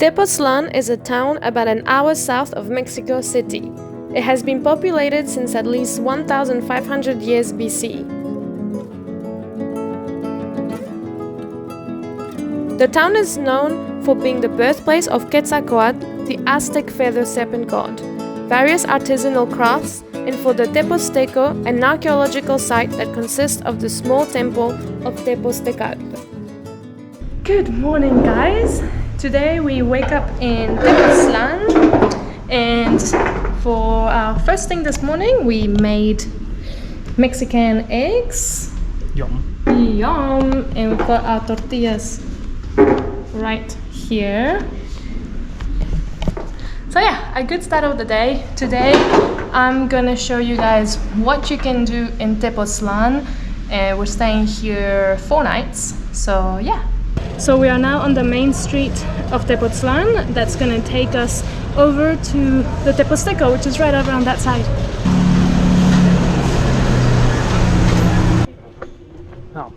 Tepoztlán is a town about an hour south of Mexico City. It has been populated since at least 1,500 years BC. The town is known for being the birthplace of Quetzalcoatl, the Aztec feather serpent god, various artisanal crafts, and for the Tepozteco, an archaeological site that consists of the small temple of Tepozteco. Good morning, guys! Today we wake up in Tepoztlán, and for our first thing this morning we made Mexican eggs. Yum. Yum! And we've got our tortillas right here. So yeah, a good start of the day. Today I'm gonna show you guys what you can do in Tepoztlán. We're staying here 4 nights, so yeah. So we are now on the main street of Tepoztlán. That's gonna take us over to the Tepozteco, which is right over on that side. Oh.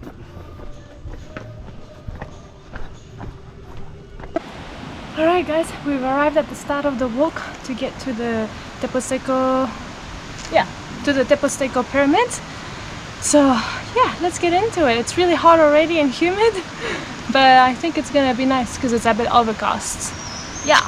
Alright guys, we've arrived at the start of the walk to get to the Tepozteco, to the Tepozteco Pyramid. So yeah, let's get into it. It's really hot already and humid, but I think it's gonna be nice because it's a bit overcast. Yeah.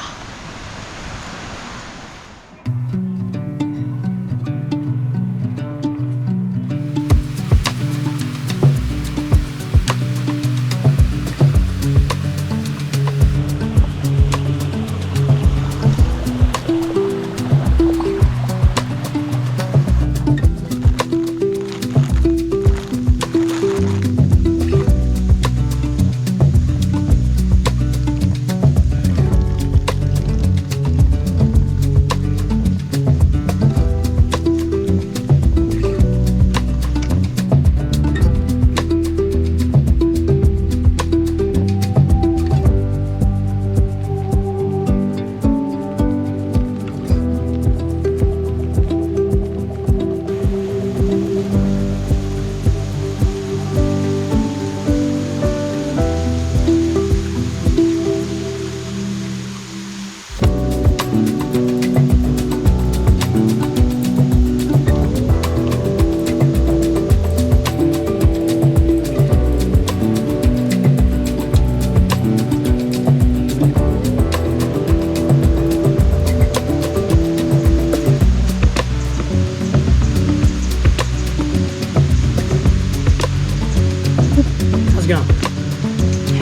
How's it going?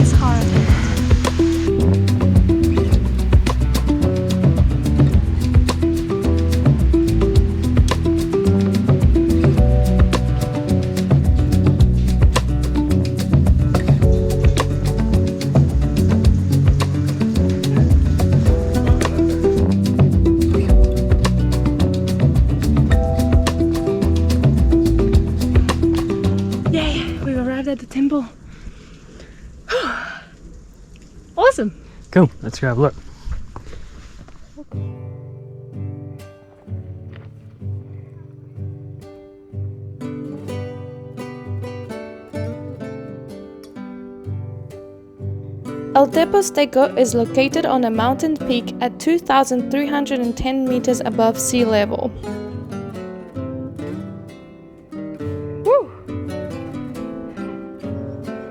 It's hard. Yay, we've arrived at the temple. Awesome. Cool, let's go have a look. El Tepozteco is located on a mountain peak at 2,310 meters above sea level. Woo!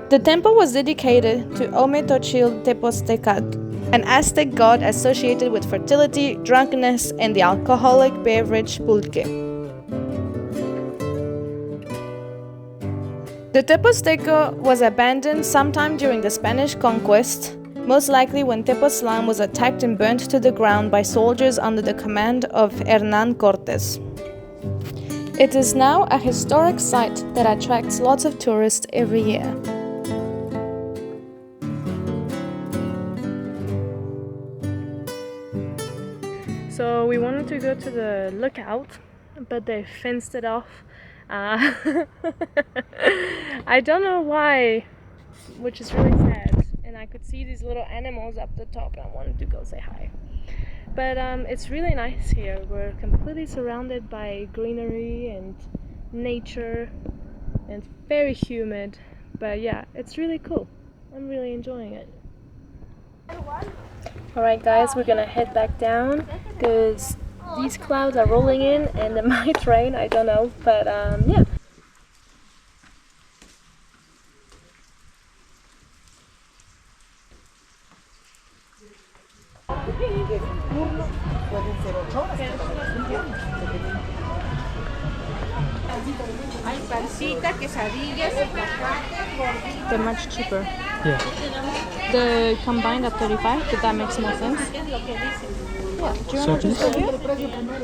The temple was dedicated to Ometochil Tepoztecatl, an Aztec god associated with fertility, drunkenness, and the alcoholic beverage pulque. The Tepozteco was abandoned sometime during the Spanish conquest, most likely when Tepoztlán was attacked and burnt to the ground by soldiers under the command of Hernán Cortés. It is now a historic site that attracts lots of tourists every year. So we wanted to go to the lookout, but they fenced it off. I don't know why, which is really sad. And I could see these little animals up the top and I wanted to go say hi. But it's really nice here. We're completely surrounded by greenery and nature, and it's very humid. But yeah, it's really cool. I'm really enjoying it. Alright guys, we're gonna head back down because these clouds are rolling in and it might rain, I don't know, but yeah. They're much cheaper. Yeah. The combined at 35, if that makes more sense.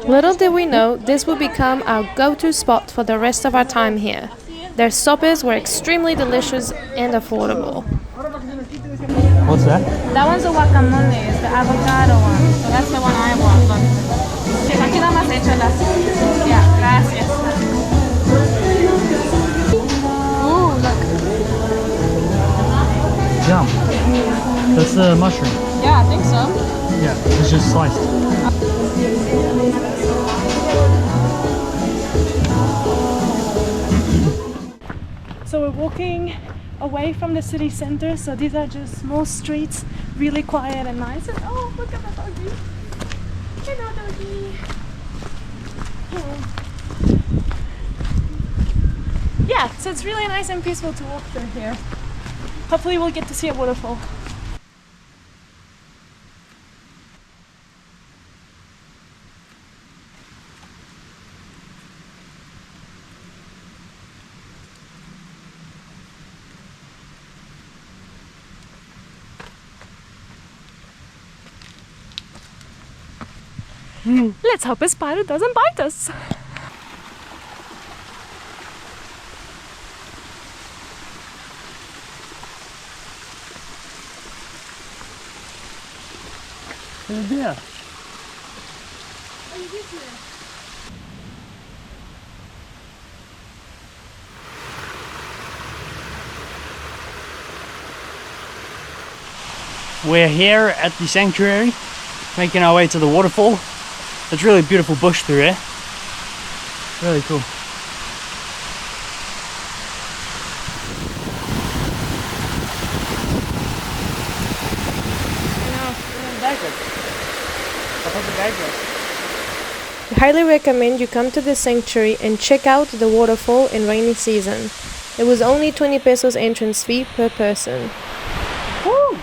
Little did we know this would become our go-to spot for the rest of our time here. Their sopas were extremely delicious and affordable. What's that? That one's the guacamole, it's the avocado one. So that's the one I want. Aquí nada más hecho las... Yeah, gracias. Ooh, look. Yum. That's the mushroom. Yeah, I think so. Yeah, it's just sliced. So we're walking away from the city center, so these are just small streets, really quiet and nice. And oh, look at the doggy. Hello, doggy. Oh. Yeah, so it's really nice and peaceful to walk through here. Hopefully we'll get to see a waterfall. Let's hope a spider doesn't bite us. Yeah. We're here at the sanctuary, making our way to the waterfall. It's really beautiful bush through here. Really cool. We highly recommend you come to the sanctuary and check out the waterfall in rainy season. It was only 20 pesos entrance fee per person. Woo!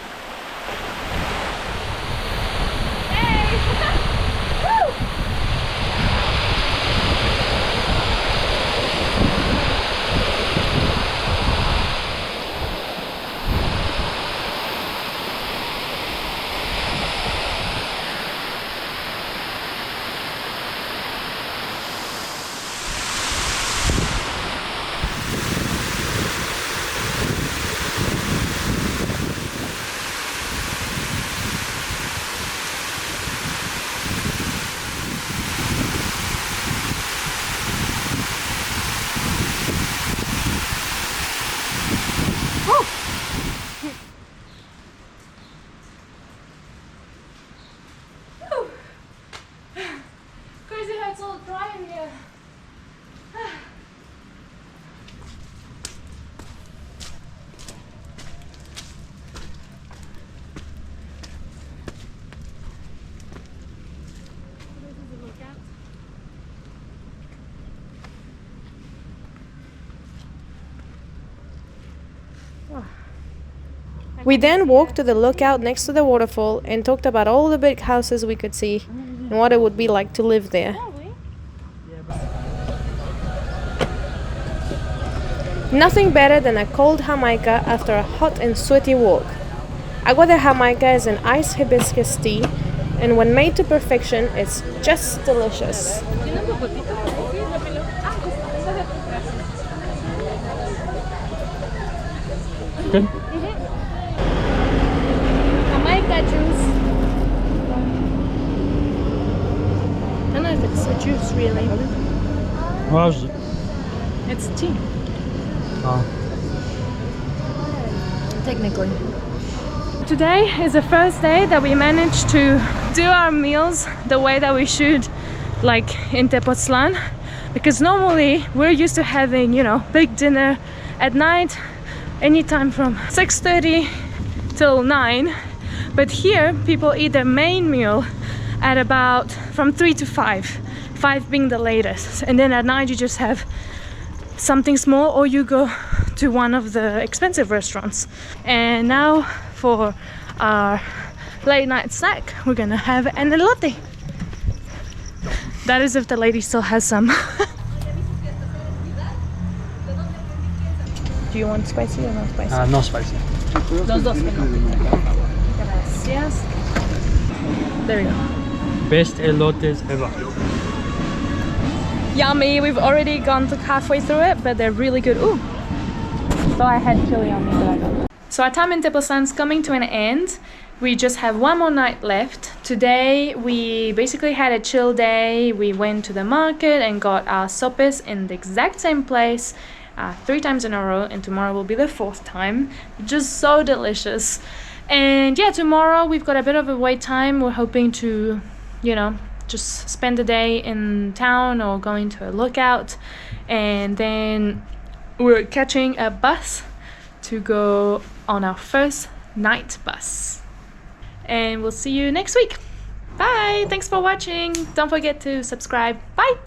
We then walked to the lookout next to the waterfall and talked about all the big houses we could see and what it would be like to live there. Nothing better than a cold Jamaica after a hot and sweaty walk. Agua de Jamaica is an iced hibiscus tea, and when made to perfection, it's just delicious. Good? Jamaica juice. I don't know if it's a juice really. What is it? It's tea. Oh. Technically. Today is the first day that we managed to do our meals the way that we should, like in Tepoztlán, because normally we're used to having, you know, big dinner at night anytime from 6:30 till 9, But here people eat their main meal at about from 3 to 5, 5 being the latest, and then at night you just have something small or you go to one of the expensive restaurants. And now for our late night snack, we're gonna have an elote. That is if the lady still has some. Do you want spicy or not spicy? No spicy. Los dos. Gracias. There we go. Best elotes ever. Yummy. We've already gone halfway through it, but they're really good. Ooh. So I had chili on me, but I got. So our time in Tepoztlán is coming to an end. We just have one more night left. Today we basically had a chill day. We went to the market and got our sopes in the exact same place 3 times in a row, and tomorrow will be the 4th time. Just so delicious. And yeah, tomorrow we've got a bit of a wait time. We're hoping to, you know, just spend the day in town or going to a lookout, and then we're catching a bus to go on our first night bus. And we'll see you next week. Bye. Thanks for watching. Don't forget to subscribe. Bye.